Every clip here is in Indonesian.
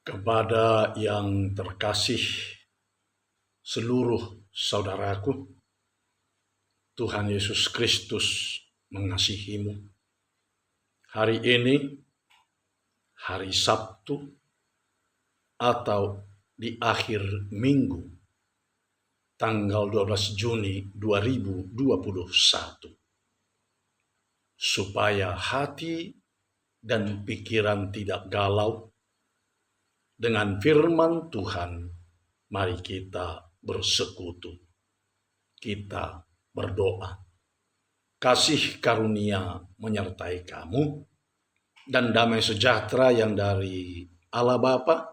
Kepada yang terkasih seluruh saudaraku, Tuhan Yesus Kristus mengasihimu. Hari ini, hari Sabtu, atau di akhir minggu, tanggal 12 Juni 2021. Supaya hati dan pikiran tidak galau, dengan firman Tuhan, mari kita bersekutu. Kita berdoa. Kasih karunia menyertai kamu, dan damai sejahtera yang dari Allah Bapa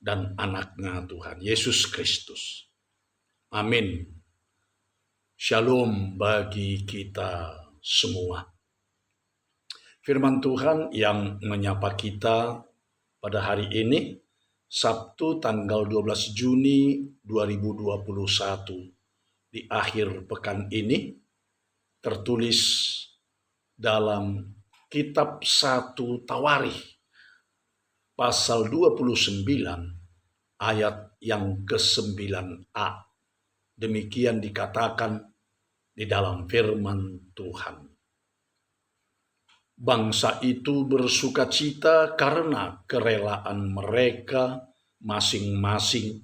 dan anaknya Tuhan Yesus Kristus. Amin. Shalom bagi kita semua. Firman Tuhan yang menyapa kita pada hari ini, Sabtu tanggal 12 Juni 2021, di akhir pekan ini, tertulis dalam kitab 1 Tawarikh, pasal 29, ayat yang ke-9a. Demikian dikatakan di dalam firman Tuhan. Bangsa itu bersukacita karena kerelaan mereka masing-masing,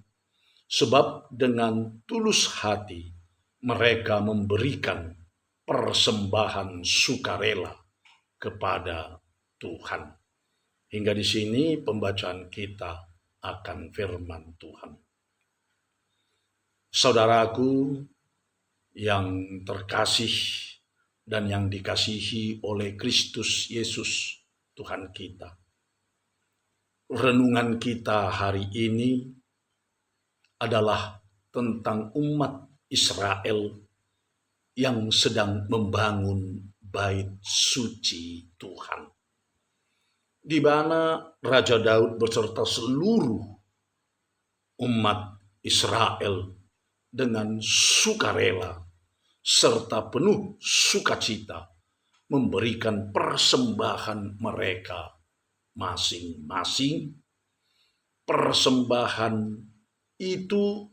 sebab dengan tulus hati mereka memberikan persembahan sukarela kepada Tuhan. Hingga di sini pembacaan kita akan firman Tuhan. Saudaraku yang terkasih dan yang dikasihi oleh Kristus Yesus Tuhan kita. Renungan kita hari ini adalah tentang umat Israel yang sedang membangun bait suci Tuhan, di mana Raja Daud beserta seluruh umat Israel dengan sukarela serta penuh sukacita memberikan persembahan mereka masing-masing. Persembahan itu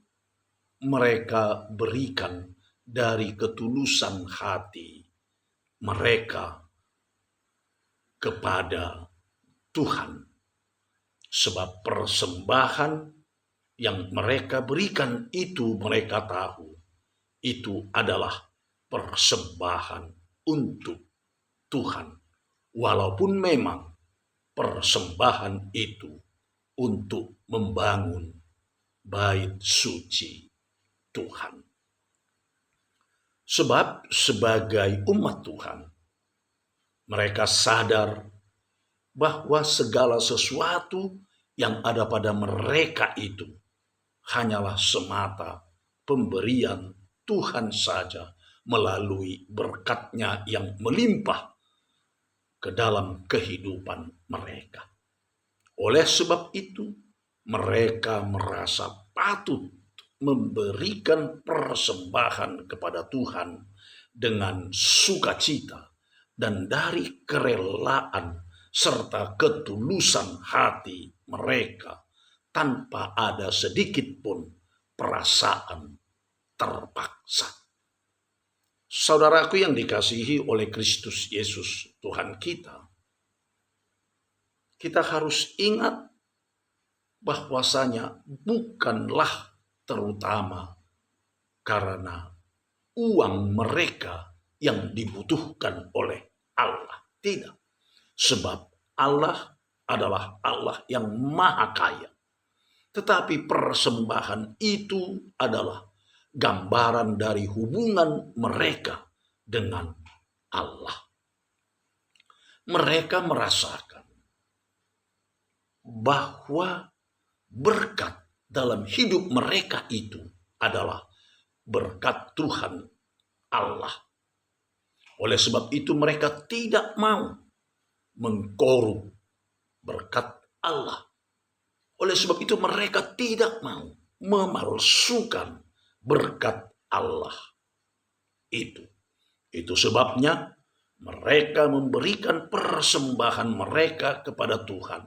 mereka berikan dari ketulusan hati mereka kepada Tuhan. Sebab persembahan yang mereka berikan itu mereka tahu itu adalah persembahan untuk Tuhan. Walaupun memang persembahan itu untuk membangun bait suci Tuhan. Sebab sebagai umat Tuhan, mereka sadar bahwa segala sesuatu yang ada pada mereka itu hanyalah semata pemberian Tuhan saja melalui berkat-Nya yang melimpah ke dalam kehidupan mereka. Oleh sebab itu, mereka merasa patut memberikan persembahan kepada Tuhan dengan sukacita dan dari kerelaan serta ketulusan hati mereka, tanpa ada sedikit pun perasaan terpaksa. Saudaraku yang dikasihi oleh Kristus Yesus Tuhan kita, kita harus ingat bahwasanya bukanlah terutama karena uang mereka yang dibutuhkan oleh Allah. Tidak. Sebab Allah adalah Allah yang maha kaya. Tetapi persembahan itu adalah gambaran dari hubungan mereka dengan Allah. Mereka merasakan bahwa berkat dalam hidup mereka itu adalah berkat Tuhan Allah. Oleh sebab itu mereka tidak mau mengkorup berkat Allah. Oleh sebab itu mereka tidak mau memalsukan berkat Allah itu. Itu sebabnya mereka memberikan persembahan mereka kepada Tuhan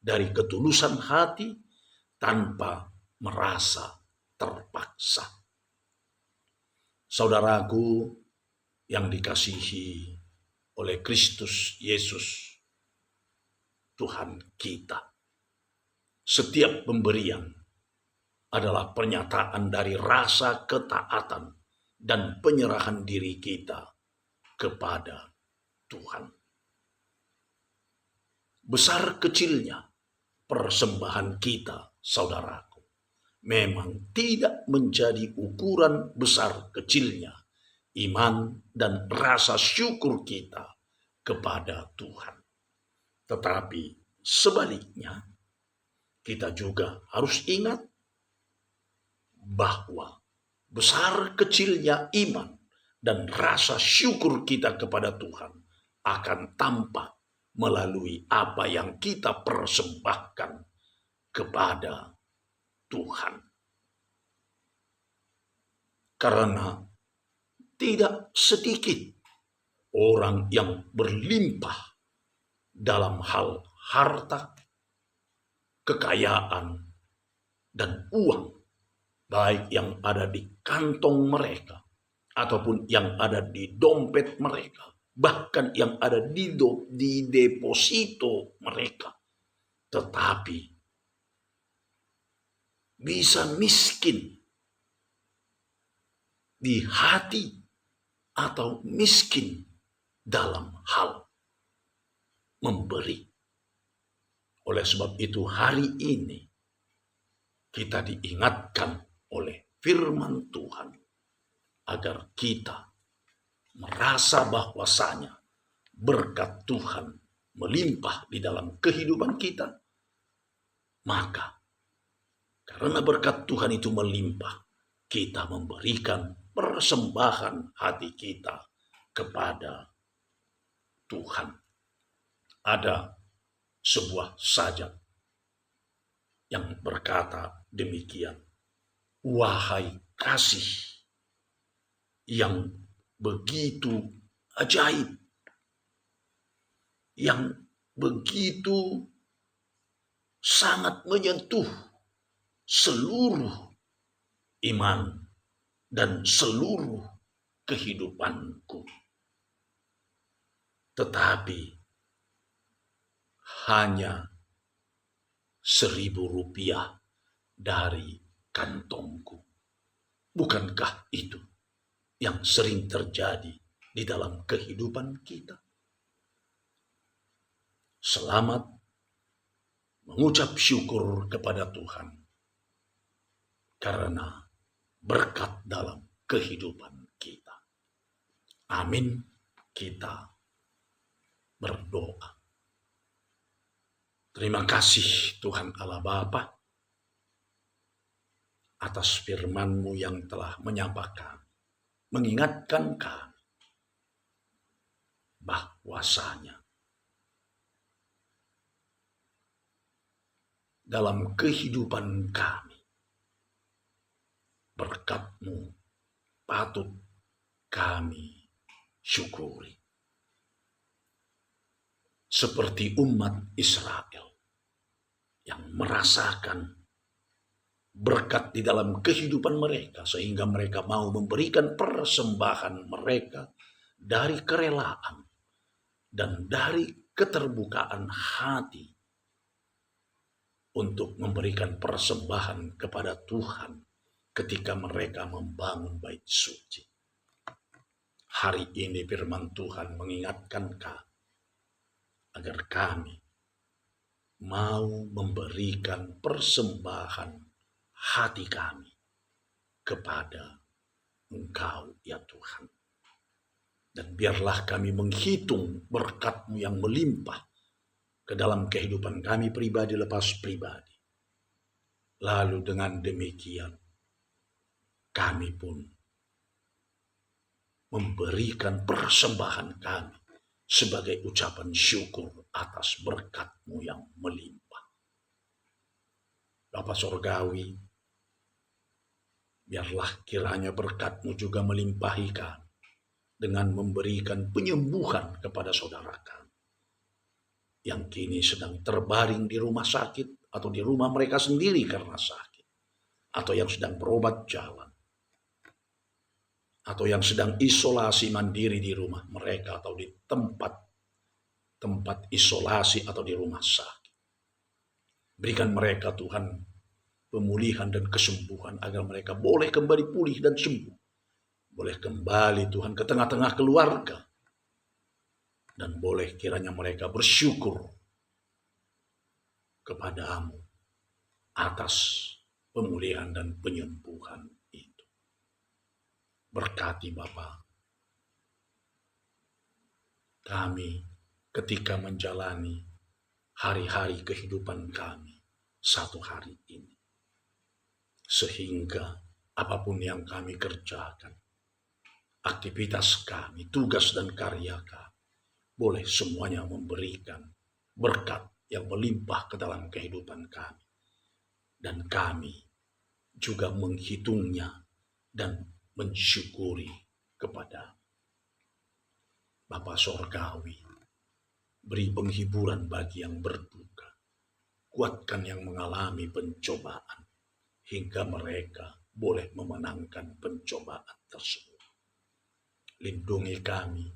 dari ketulusan hati tanpa merasa terpaksa. Saudaraku yang dikasihi oleh Kristus Yesus, Tuhan kita, setiap pemberian adalah pernyataan dari rasa ketaatan dan penyerahan diri kita kepada Tuhan. Besar kecilnya persembahan kita, saudaraku, memang tidak menjadi ukuran besar kecilnya iman dan rasa syukur kita kepada Tuhan. Tetapi sebaliknya, kita juga harus ingat bahwa besar kecilnya iman dan rasa syukur kita kepada Tuhan akan tampak melalui apa yang kita persembahkan kepada Tuhan. Karena tidak sedikit orang yang berlimpah dalam hal harta, kekayaan, dan uang, baik yang ada di kantong mereka ataupun yang ada di dompet mereka, bahkan yang ada di deposito mereka, tetapi bisa miskin di hati atau miskin dalam hal memberi. Oleh sebab itu hari ini kita diingatkan oleh firman Tuhan agar kita merasa bahwasanya berkat Tuhan melimpah di dalam kehidupan kita. Maka karena berkat Tuhan itu melimpah, kita memberikan persembahan hati kita kepada Tuhan. Ada sebuah sajak yang berkata demikian, wahai kasih yang begitu ajaib, yang begitu sangat menyentuh seluruh iman dan seluruh kehidupanku. Tetapi hanya 1.000 rupiah dari kantongku. Bukankah itu yang sering terjadi di dalam kehidupan kita? Selamat mengucap syukur kepada Tuhan karena berkat dalam kehidupan kita. Amin. Kita berdoa. Terima kasih Tuhan Allah Bapa atas firman-Mu yang telah menyapa kami, mengingatkan kami bahwasanya dalam kehidupan kami berkat-Mu patut kami syukuri. Seperti umat Israel yang merasakan berkat di dalam kehidupan mereka sehingga mereka mau memberikan persembahan mereka dari kerelaan dan dari keterbukaan hati untuk memberikan persembahan kepada Tuhan ketika mereka membangun bait suci. Hari ini firman Tuhan mengingatkan kami agar kami mau memberikan persembahan hati kami kepada Engkau ya Tuhan. Dan biarlah kami menghitung berkat-Mu yang melimpah ke dalam kehidupan kami pribadi lepas pribadi. Lalu dengan demikian kami pun memberikan persembahan kami sebagai ucapan syukur atas berkat-Mu yang melimpah. Bapa Sorgawi, biarlah kiranya berkat-Mu juga melimpahi kami dengan memberikan penyembuhan kepada saudara kami. yang kini sedang terbaring di rumah sakit atau di rumah mereka sendiri karena sakit, atau yang sedang berobat jalan, atau yang sedang isolasi mandiri di rumah mereka atau di tempat isolasi atau di rumah sakit. Berikan mereka Tuhan pemulihan dan kesembuhan agar mereka boleh kembali pulih dan sembuh. Boleh kembali Tuhan ke tengah-tengah keluarga. Dan boleh kiranya mereka bersyukur kepadamu atas pemulihan dan penyembuhan itu. Berkati Bapa kami ketika menjalani hari-hari kehidupan kami satu hari ini. Sehingga apapun yang kami kerjakan, aktivitas kami, tugas dan karya kami, boleh semuanya memberikan berkat yang melimpah ke dalam kehidupan kami. Dan kami juga menghitungnya dan mensyukuri kepada Bapa Sorgawi. Beri penghiburan bagi yang berduka. Kuatkan yang mengalami pencobaan hingga mereka boleh memenangkan pencobaan tersebut. Lindungi kami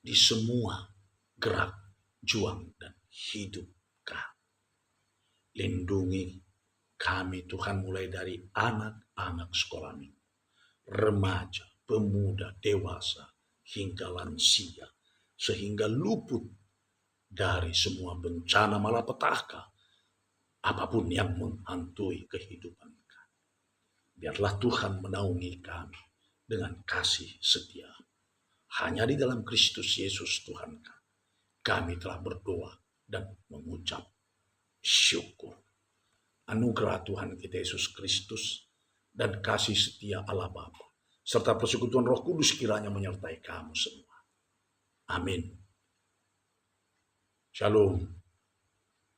di semua gerak, juang, dan hidup kami. Lindungi kami Tuhan mulai dari anak-anak sekolah minggu, remaja, pemuda, dewasa, hingga lansia, sehingga luput dari semua bencana malapetaka, apapun yang menghantui kehidupan kami. Biarlah Tuhan menaungi kami dengan kasih setia. Hanya di dalam Kristus Yesus Tuhan kami telah berdoa dan mengucap syukur. Anugerah Tuhan kita Yesus Kristus dan kasih setia Allah Bapa serta persekutuan Roh Kudus kiranya menyertai kamu semua. Amin. Shalom.